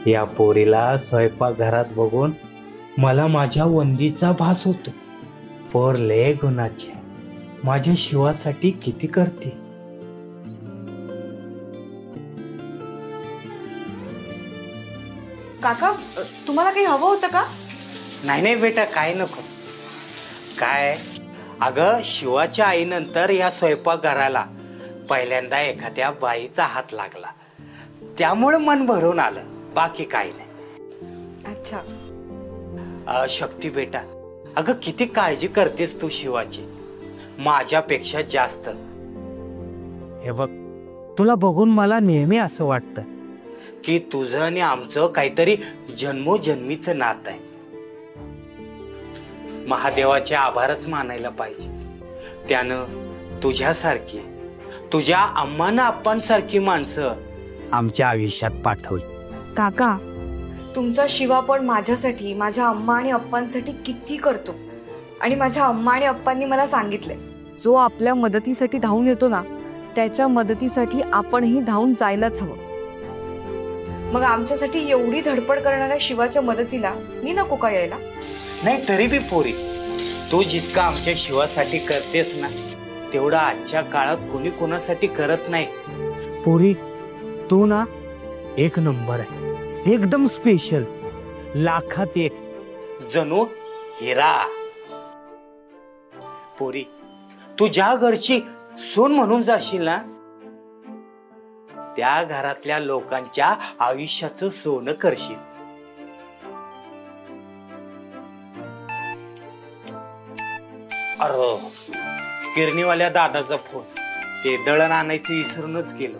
या पोरीला स्वयंपाकघरात बघून मला माझ्या वंदीचा भास होतो. पोर लय गुणाची आहे. माझ्या शिवासाठी किती करते. काका, तुम्हाला काही हवं होतं का? नाही नाही बेटा, काय नको. काय अगं, शिवाच्या आईनंतर या स्वयंपाकघराला पहिल्यांदा एखाद्या बाईचा हात लागला, त्यामुळे मन भरून आलं, बाकी काही नाही. अच्छा. शक्ती बेटा, अगं किती काळजी करतेस तू शिवाची, माझ्यापेक्षा जास्त. हे बघ, तुला बघून मला नेहमी असं वाटतं की तुझं आणि आमचं काहीतरी जन्मोजन्मीचं नातं आहे. महादेवाचे आभारच मानायला पाहिजे. त्यानं तुझ्यासारखी, तुझ्या अम्मानं आप्पांसारखी माणसं आमच्या आयुष्यात पाठवली. काका, तुमचा शिवा पण माझ्यासाठी, माझ्या अम्मा आणि अप्पांसाठी किती करतो. आणि माझ्या अम्मा आणि अप्पांनी मला सांगितलंय, जो आपल्या मदतीसाठी धावून येतो ना, त्याच्या मदतीसाठी आपणही धावून जायलाच हवं. मग आमच्यासाठी एवढी धडपड करणाऱ्या शिवाच्या मदतीला मी नको का यायला? नाही, तरी बी पोरी, तू जितका आमच्या शिवासाठी करतेस ना, तेवढा आजच्या काळात कोणी कोणासाठी करत नाही. पोरी, तू ना एक नंबर आहे, एकदम स्पेशल, लाखात एक, जणू हिरा. पोरी, तू ज्या घरची सून म्हणून जाशील ना, त्या घरातल्या लोकांच्या आयुष्याचं सोनं करशील. अरे, किरणीवाल्या दादाचा फोन, ते दळण आणायचं विसरूनच गेलो.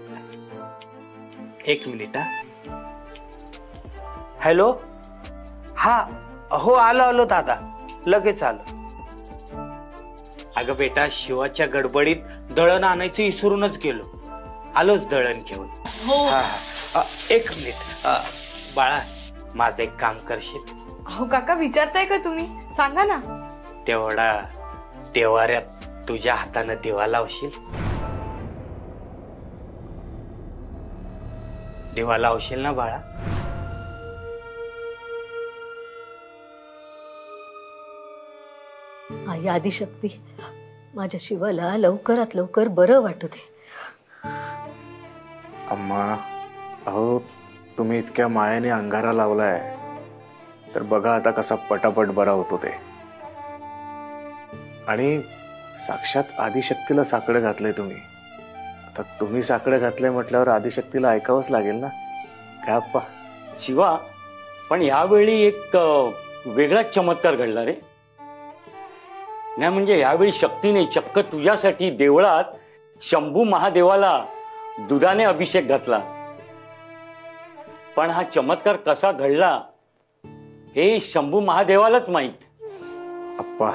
एक मिनिट. हॅलो. हा, हो, आलो दादा, लगेच आलो. अगं बेटा, शिवाच्या गडबडीत दळण आणायचं विसरूनच गेलो, आलोच दळण घेऊन. एक मिनिट बाळा, माझं एक काम करशील? हो काका, विचारताय का तुम्ही? सांगा ना. तेवढा देवाऱ्यात तुझ्या हाताने दिवा लावशील? दिवा लावशील ना बाळा? आई आदिशक्ती, माझ्या शिवाला लवकरात लवकर बरं वाटू दे. अम्मा, अहो तुम्ही इतक्या मायाने अंगारा लावलाय, तर बघा आता कसा पटापट बरा होतो ते. आणि साक्षात आदिशक्तीला साकडं घातलंय तुम्ही. आता तुम्ही साकडं घातलंय म्हटल्यावर आदिशक्तीला ऐकावंच लागेल ना, काय अप्पा? शिवा, पण यावेळी एक वेगळाच चमत्कार घडला रे. नाही म्हणजे यावेळी शक्तीने चक्क तुझ्यासाठी देवळात शंभू महादेवाला दुधाने अभिषेक घातला. पण हा चमत्कार कसा घडला हे शंभू महादेवालाच माहित. अप्पा,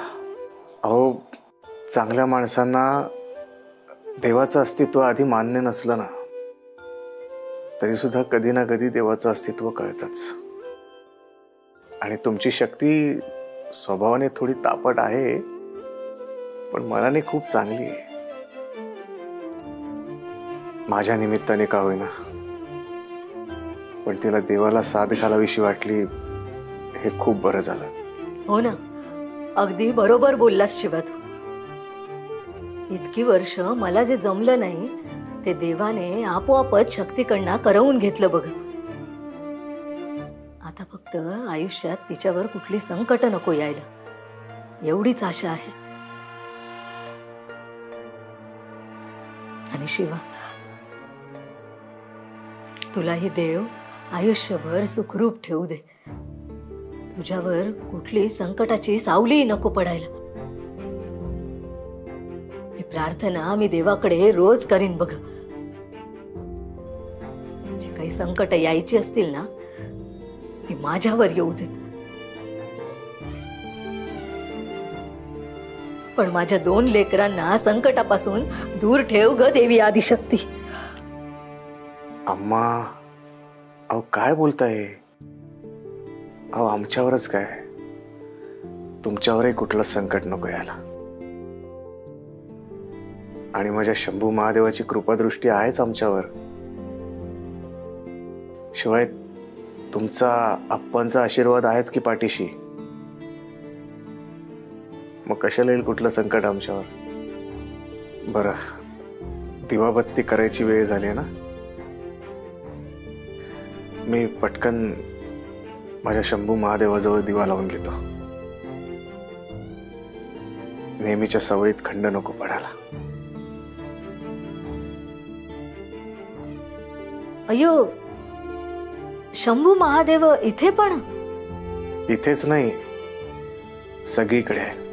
अहो चांगल्या माणसांना देवाचं अस्तित्व आधी मान्य नसलं ना, तरी सुद्धा कधी ना कधी देवाचं अस्तित्व कळतंच. आणि तुमची शक्ती स्वभावाने थोडी तापट आहे, पण मनाने खूप चांगली आहे. माझ्या निमित्ताने का होईना, पण तिला देवाला साथ घालावीशी वाटली, हे खूप बरं झालं. हो ना, अगदी बरोबर बोललास शिवा तू. इतकी वर्ष मला जे जमलं नाही ते देवाने आपोआपच शक्तीकडनं करवून घेतलं बघ. आता फक्त आयुष्यात तिच्यावर कुठली संकट नको यायला, एवढीच आशा आहे. आणि शिवा, तुलाही देव आयुष्यभर सुखरूप ठेवू दे. तुझ्यावर कुठली संकटाची सावली नको पडायला. ही प्रार्थना मी देवाकडे रोज करीन बघ. जी काही संकट यायची असतील ना, ती माझ्यावर येऊ देत. पण माझ्या 2 लेकरांना संकटापासून दूर ठेव ग देवी आदिशक्ती. अम्मा, अहो काय बोलताय? अहो आमच्यावरच काय, तुमच्यावरही कुठलं संकट नको यायला. आणि माझ्या शंभू महादेवाची कृपादृष्टी आहेच आमच्यावर. शिवाय तुमचा आप्पांचा आशीर्वाद आहेच की पाठीशी. मग कशाला येईल कुठलं संकट आमच्यावर. बरं, दिवाबत्ती करायची वेळ झाली ना. मी पटकन माझ्या शंभू महादेवाजवळ दिवा लावून घेतो. नेहमीच्या सवयीत खंड नको पडायला. अयो, शंभू महादेव इथे पण? इथेच नाही, सगळीकडे आहे.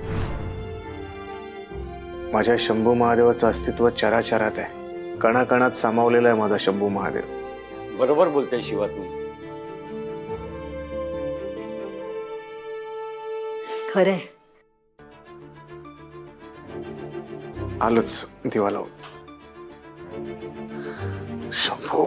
माझ्या शंभू महादेवाचं अस्तित्व चराचरात आहे. कणाकणात सामावलेला आहे माझा शंभू महादेव. बरोबर बोलते शिवा तू. खरे. आलोच दिवा लावून. शंभू.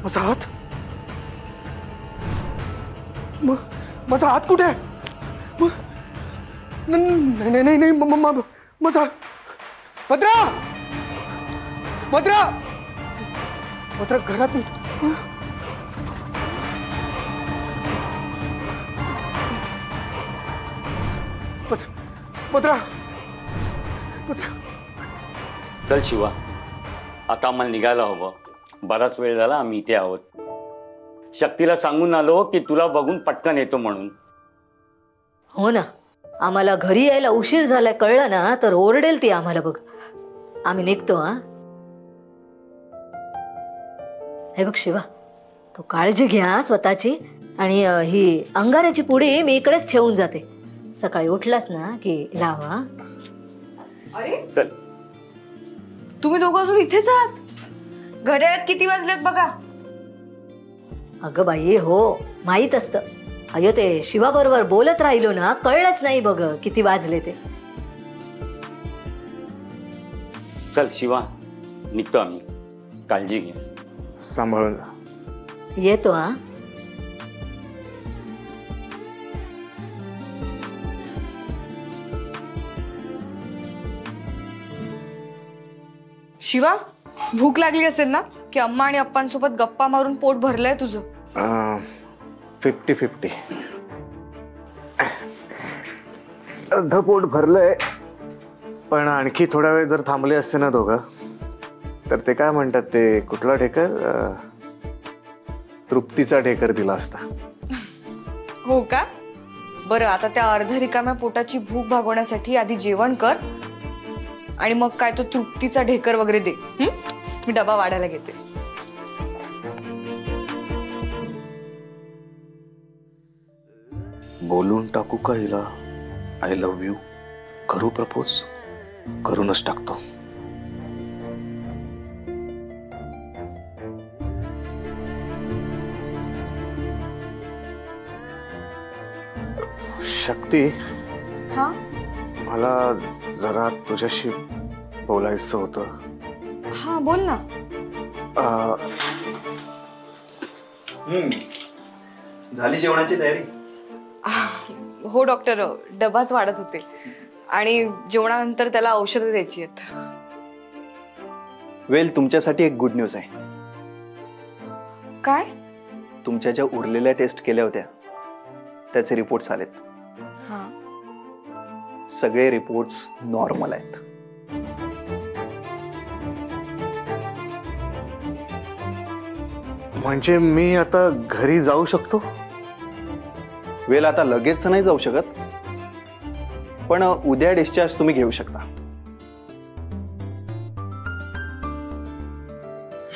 माझा हात, माझा हात कुठे आहे? नाही नाही नाही, माझा भद्रा, भद्रा, भद्रा घरात नाही. भद्रा, भद्रा. चल शिवा, आता आम्हाला निघायला हवं. बराच वेळ झाला आम्ही इथे आहोत. शक्तीला सांगून आलो की तुला बघून पटकन येतो म्हणून. हो ना, आम्हाला घरी यायला उशीर झालाय कळलं ना तर ओरडेल ती आम्हाला. बघ, आम्ही निघतो. हा, हे बघ शिवा, तू काळजी घ्या स्वतःची. आणि ही अंगाऱ्याची पुडी मी इकडेच ठेवून जाते. सकाळी उठलास ना की लावा. अरे चल, तुम्ही दोघं अजून इथेच आहात? घड्याळात किती वाजलेत बघा. अगं बाई, हो माहित असतं. अयो, ते शिवा बरोबर बोलत राहिलो ना, कळलंच नाही बघ किती वाजले ते. चल शिवा, निघतो आम्ही. काळजी घे. सांभाळून जा. येतो. हा, शिवा, भूक लागली असेल ना की अम्मा आणि अप्पांसोबत गप्पा मारून पोट भरलंय तुझं? 50-50. अर्ध पोट भरलंय, पण आणखी थोडा वेळ जर थांबले असते ना दोघं तर ते काय म्हणतात ते, कुठला ढेकर, तृप्तीचा ढेकर दिला असता. हो का? बरं, आता त्या अर्ध रिकाम्या पोटाची भूक भागवण्यासाठी आधी जेवण कर आणि मग काय तो तृप्तीचा ढेकर वगैरे दे. मी डबा वाढायला घेते. बोलून टाकू का हिला आय लव्ह यू? करू प्रपोज? करूनच टाकतो. शक्ती, हा, मला जरा तुझ्याशी बोलायचं होतं. हा, बोल ना. झाली जेवणाची तयारी? हो डॉक्टर, डबाच वाढत होते आणि जेवणानंतर त्याला औषधं द्यायची आहेत. वेल, तुमच्यासाठी एक गुड न्यूज आहे. काय? तुमच्या ज्या उरलेल्या टेस्ट केल्या होत्या त्याचे रिपोर्ट्स आलेत. हा. सगळे रिपोर्ट्स नॉर्मल आहेत. म्हणजे मी आता घरी जाऊ शकतो? वेल आता लगेच नाही जाऊ शकत, पण उद्या डिस्चार्ज तुम्ही घेऊ शकता.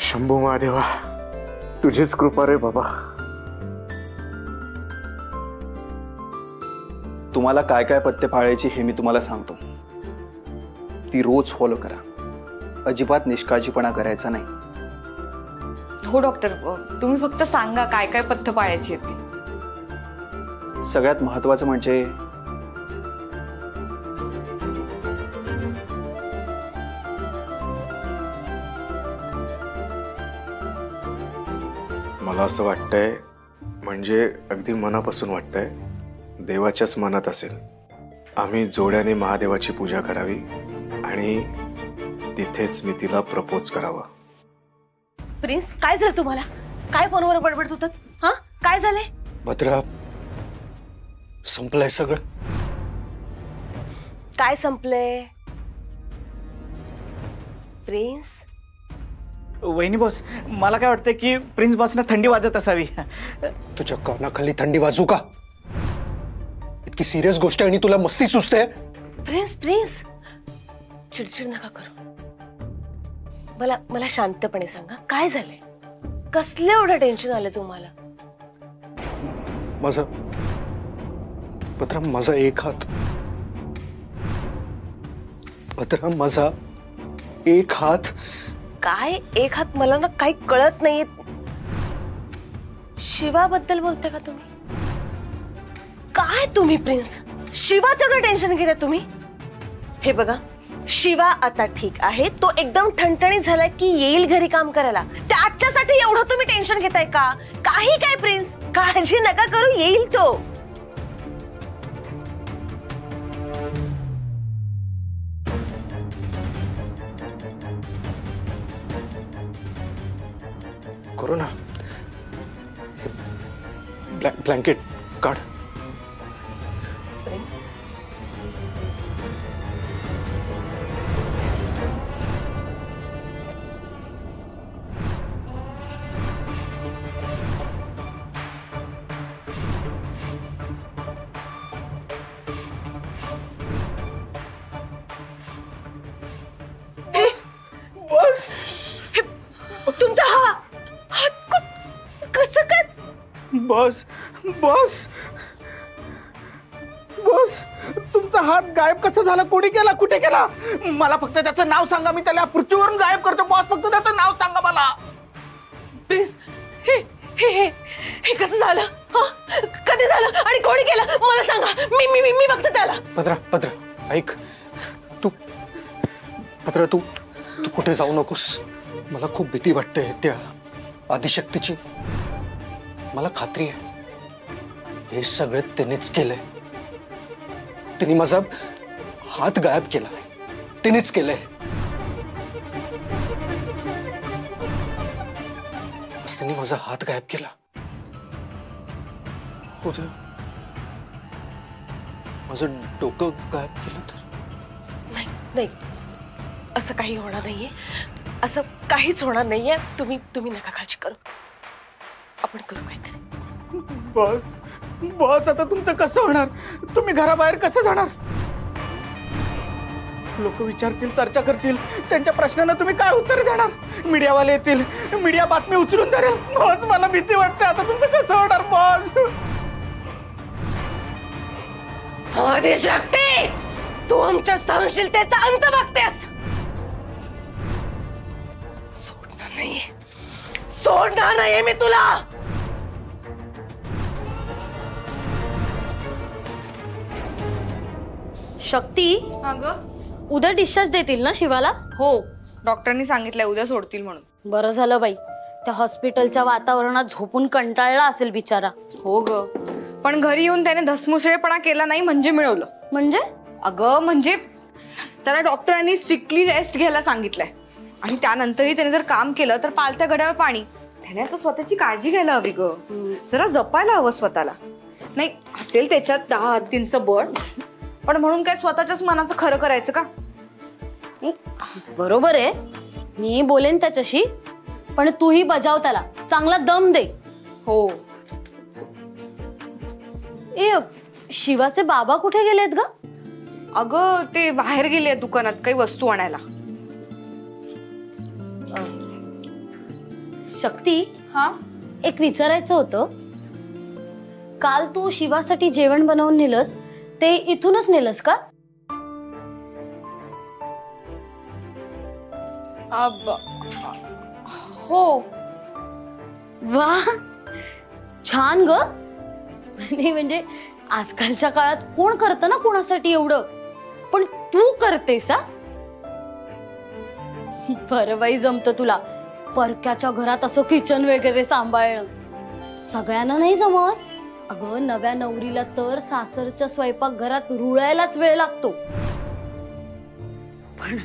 शंभू महादेवा, तुझीच कृपा रे बाबा. तुम्हाला काय काय पथ्य पाळायची हे मी तुम्हाला सांगतो. ती रोज फॉलो करा. अजिबात निष्काळजीपणा करायचा नाही. हो डॉक्टर, तुम्ही फक्त सांगा काय काय पथ्य पाळायची आहेत ती. सगळ्यात महत्वाचं म्हणजे मला असं वाटतंय, म्हणजे अगदी मनापासून वाटतंय, देवाच्याच मनात असेल, आम्ही जोड्याने महादेवाची पूजा करावी आणि तिथेच मी तिला प्रपोज करावा. प्रिन्स, काय झालं तुम्हाला? काय फोनवर बडबडत होतात? हा, काय झालंय? भद्रा, संपलंय सगळं. काय संपलंय? प्रिन्स, वहिनी बॉस, मला काय वाटतं की प्रिन्स बॉसना थंडी वाजत असावी. तुझ्या कानाखाली थंडी वाजू का? इतकी सिरियस गोष्ट आहे आणि तुला मस्ती सुचते. प्रिन्स प्रिन्स, चिडचिड नका करू. मला शांतपणे सांगा, काय झालंय? कसले एवढं टेन्शन आलं तुम्हाला? माझा भद्रा, माझा एक हात. भद्रा, माझा एक हात. काय एक हात? मला ना काही कळत नाहीये. शिवाबद्दल बोलते का तुम्ही? काय तुम्ही प्रिन्स, शिवाचं एवढं टेन्शन घेता तुम्ही? हे बघा, शिवा आता ठीक आहे. तो एकदम ठणठणीत झालाय की येईल घरी काम करायला. त्याच्यासाठी एवढं तुम्ही टेन्शन घेताय का? काही काय प्रिन्स, काळजी नका करू, येईल तो. करू ना. ब्लँकेट काढ. प्रिन्स, तुमचा हात कसं काय? बॉस बॉस बॉस, तुमचा हात गायब कसा झाला? कोणी केला? कुठे केला? मला फक्त त्याचं नाव सांगा, मी त्याला पृथ्वीवरून गायब करतो. बॉस, फक्त त्याचं नाव सांगा मला. प्लीज. हे हे हे हे कसं झालं? कधी झालं आणि कोणी केलं मला सांगा. मी मी मी बघते त्याला. भद्रा, ऐक. तू भद्रा, तू कुठे जाऊ नकोस. मला खूप भीती वाटते त्या आदिशक्तीची. मला खात्री आहे हे सगळं तिनेच केलंय. तिने माझा हात गायब केलाय. तिनेच केलंय. तिने माझा हात गायब केला. उद्या माझं डोकं गायब केलं तर? नाही, असं काही होणार नाहीये. असं काहीच होणार नाहीये. तुम्ही नका काळजी करू. आपण करू काहीतरी. बॉस, आता तुमचं कसं होणार? तुम्ही घराबाहेर कसं जाणार? लोक विचारतील, चर्चा करतील. त्यांच्या प्रश्नांना तुम्ही काय उत्तर देणार? मीडियावाले येतील, मीडिया बातमी उचलून धरेल. बॉस, मला भीती वाटते. आता तुमचं कसं होणार बॉस? आदिशक्ती, तू आमच्या सहनशीलतेचा अंत बघतेस. सोडणार नाहीये मी तुला. शक्ती, उद्या डिस्चार्ज देतील ना शिवाला? हो, डॉक्टरांनी सांगितलंय उद्या सोडतील म्हणून. बरं झालं बाई, त्या हॉस्पिटलच्या वातावरणात झोपून कंटाळला असेल बिचारा. हो ग, पण घरी येऊन त्याने धसमुसळेपणा केला नाही म्हणजे मिळवलं. म्हणजे? अगं म्हणजे त्याला डॉक्टरांनी स्ट्रिक्टली रेस्ट घ्यायला सांगितलंय आणि त्यानंतरही त्याने जर काम केलं तर पालत्या गड्यावर पाणी. त्याने आता स्वतःची काळजी घ्यायला हवी ग. जरा जपायला हवं स्वतःला. नाही असेल त्याच्यात 10 हत्तींचं बळ, पण म्हणून काय स्वतःच्याच मनाचं खरं करायचं का? बरोबर आहे, मी बोलेन त्याच्याशी, पण तूही बजाव त्याला, चांगला दम दे. हो. शिवाचे बाबा कुठे गेलेत ग? अगं ते बाहेर गेले दुकानात काही वस्तू आणायला. शक्ती, हा एक विचारायचं होतं. काल तू शिवासाठी जेवण बनवून नेलंस, ते इथूनच नेलंस का? हो. वा, छान ग. नाही म्हणजे आजकालच्या काळात कोण करतं ना कोणासाठी एवढं, पण तू करतेस. बरं बाई, जमतं तुला. परक्याच्या घरात असं किचन वगैरे सांभाळणं सगळ्यांना नाही जमत. अगं नव्या नवरीला तर सासरच्या स्वयंपाक घरात रुळायलाच वेळ लागतो. पण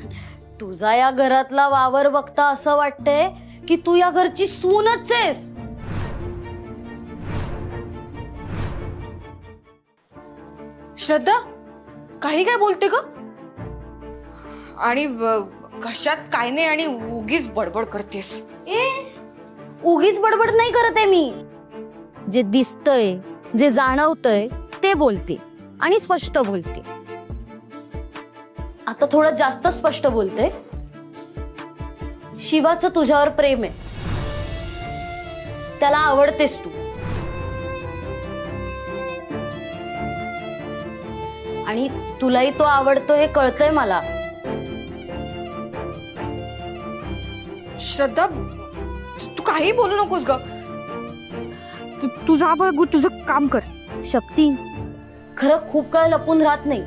तुझा या घरातला वावर बघता असं वाटतंय की तू या घरची सूनच आहेस. श्रद्धा, काही काय बोलते ग? आणि कशात काय नाही, आणि उगीच बडबड करतेस. उगीच बडबड नाही करत आहे मी. जे दिसतंय, जे जाणवतंय ते बोलते, आणि स्पष्ट बोलते. आता थोडं जास्त स्पष्ट बोलते. शिवाचं तुझ्यावर प्रेम आहे, त्याला आवडतेस तू, आणि तुलाही तो आवडतो हे कळतंय मला. श्रद्धा, तू काही बोलू नकोस ग. तू जा बघ, तुझं काम कर. शक्ती, खरं खूप काळ लपून राहत नाही,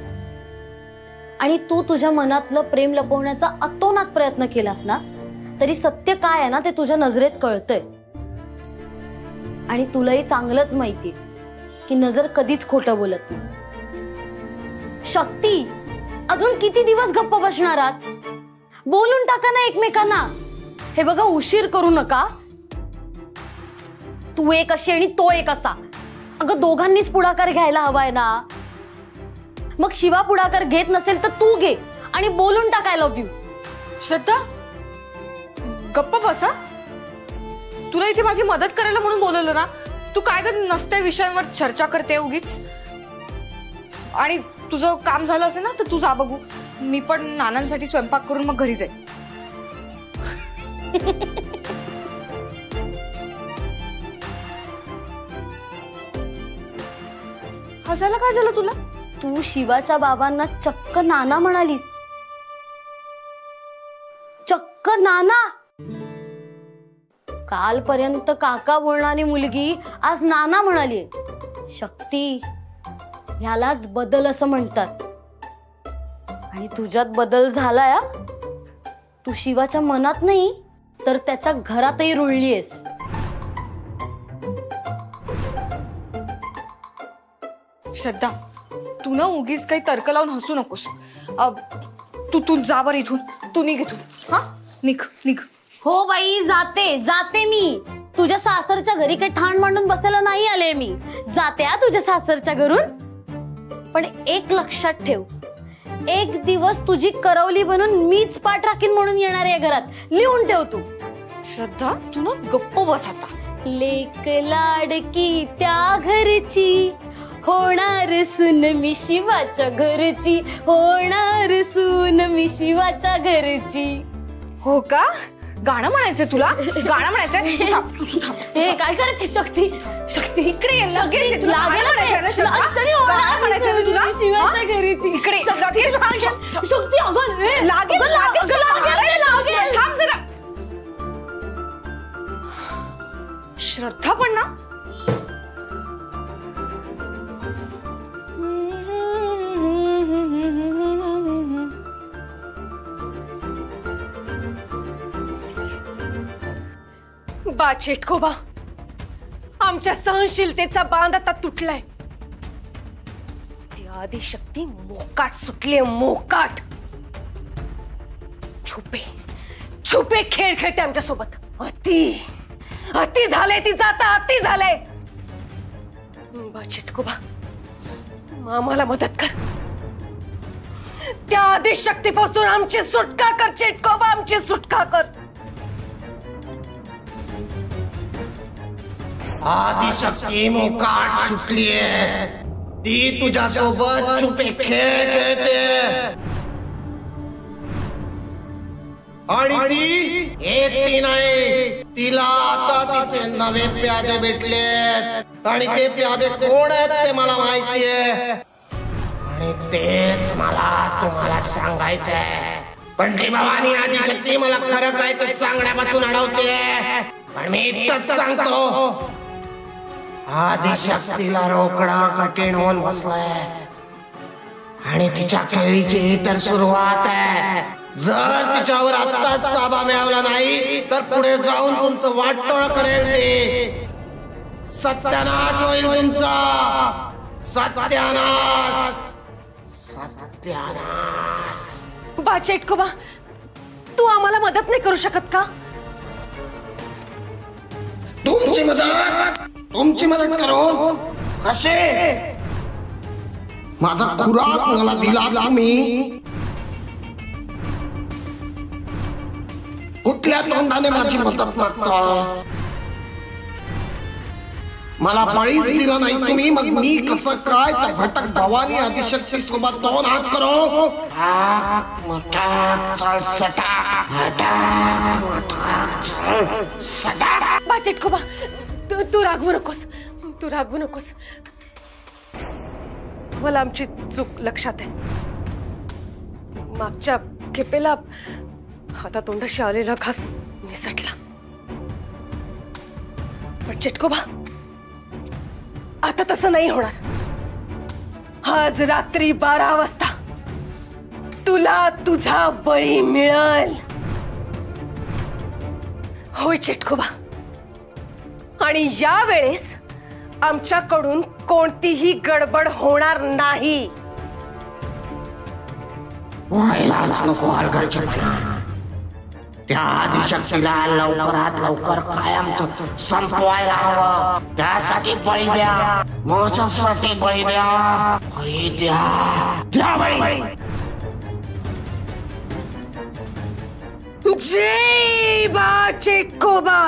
आणि तू तुझ्या मनातलं प्रेम लपवण्याचा अतोनात प्रयत्न केलास ना, तरी सत्य काय आहे ना ते तुझ्या नजरेत कळतंय. आणि तुलाही चांगलंच माहिती की नजर कधीच खोटं बोलत नाही. शक्ती, अजून किती दिवस गप्प बसणार आहात? बोलून टाका ना एकमेकांना. हे बघा, उशीर करू नका. तू एक अशी आणि तो एक असा. अगं दोघांनीच पुढाकार घ्यायला हवाय ना. मग शिवा पुढाकार घेत नसेल तर तू घे आणि बोलून टाक आय लव्ह यू. श्रद्धा, गप्प बसा. तुला इथे माझी मदत करायला म्हणून बोलवलं ना. तू काय कर, नसत्या विषयांवर चर्चा करते उगीच. आणि तुझं काम झालं असेल ना तर तू जा बघू. मी पण नानांसाठी स्वयंपाक करून मग घरी जाईल. हसायला काय झालं तुला? तू शिवाच्या बाबांना चक्क नाना म्हणालीस. चक्क नाना. कालपर्यंत काका बोलणारी मुलगी आज नाना म्हणाली. शक्ती, ह्यालाच बदल असं म्हणतात. आणि तुझ्यात बदल झालाय. तू शिवाच्या मनात नाही तर त्याच्या घरातही रुळलीयस. श्रद्धा, तू ना उगीच काही तर्क लावून हसू नकोस. तू जा बरं इथून. तू निघ इथून. हा, निघ निघ. हो बाई, जाते मी. तुझ्या सासरच्या घरी काही ठाण मांडून बसायला नाही आले मी. जाते तुझ्या सासरच्या घरून. पण एक लक्षात ठेव, एक दिवस तुझी करवली बनून मीच पाठ राखीन म्हणून येणार आहे घरात. लिहून ठेव तू. श्रद्धा, तू ना गप्प बस आता. लेक लाडकी त्या घरची, होणार सून मी शिवाच्या घरची, होणार सून मी शिवाच्या घरची. हो का? गाणं म्हणायचंय तुला? गाणं म्हणायचंय? हे काय करते शक्ती? शक्ती इकडे ये. शिवाच्या घरीची इकडे. शक्ती अगं लागेल. थांब जरा. श्रद्धा पण ना. बा चेटकोबा, आमच्या सहनशीलतेचा बांध आता तुटलाय. ती आदिशक्ती मोकाट सुटली. मोकाट छुपे खेळ खेळते आमच्या सोबत. अति झालंय तिचं आता. अति झालंय. बा चिटकोबा, आम्हाला मदत कर. त्या आदिशक्तीपासून आमची सुटका कर चिटकोबा, आमची सुटका कर. आदिशक्ती मोकाट सुटलीये. ती तुझ्यासोबत छुपे खेळ खेळते आणि ती एकटी नाही. तिला आता तिचे नवे प्यादे भेटलेत आणि ते प्यादे कोण आहेत ते मला माहितीये आणि तेच मला तुम्हाला सांगायचंय. पण जी भवानी आदिशक्ती मला खरं काय ते सांगण्यापासून अडवते. पण मी इतकंच सांगतो, आदिशक्तीला रोकडा कठीण होऊन बसलाय आणि तिच्या खेळीची तर सुरुवात आहे. जर तिच्यावर आत्ताच ताबा मिळवला नाही तर पुढे जाऊन तुमचं वाटोळ करेल. ते सत्यानाश होईल तुमचा. सत्यानाश, सत्यानाश. बा चिटकोबा, तू आम्हाला मदत नाही करू शकत का? तुमची मदत करू कसे? माझा खुराक मला दिला तुम्ही. कुठल्या तोंडाने माझी मदत मागता? मला बळीच दिला नाही तुम्ही, मग मी कसं काय त्या भटक भवानी आदिशक्ती सोबत दोन हात करू? बा चिटकोबा, तू रागवू नकोस, तू रागवू नकोस. मला आमची चूक लक्षात आहे. मागच्या खेपेला हातातोंडाशी आलेला घास निसटला. पण चिटकोबा, आता तसं नाही होणार. आज रात्री 12 वाजता तुला तुझा बळी मिळेल. होय चिटकोबा, आणि या वेळेस आमच्याकडून कोणतीही गडबड होणार नाही. व्हायलाच नको हलगर्जीपणा. त्या आदिशक्तीला लवकरात लवकर कायमचं संपवायला हवं. त्यासाठी बळी द्या, माझ्यासाठी बळी द्या, बळी द्या, द्या बळी. जय बा चिटकोबा.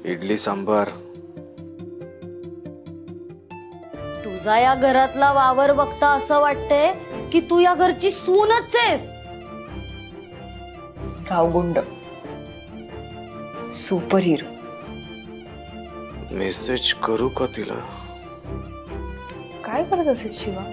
इडली सांबार. तुझा या घरातला वावर बघता असं वाटतंय की तू या घरची सूनच आहेस. गावगुंड, सुपर हिरो. मेसेज करू का तिला? काय करत असेल शिवा?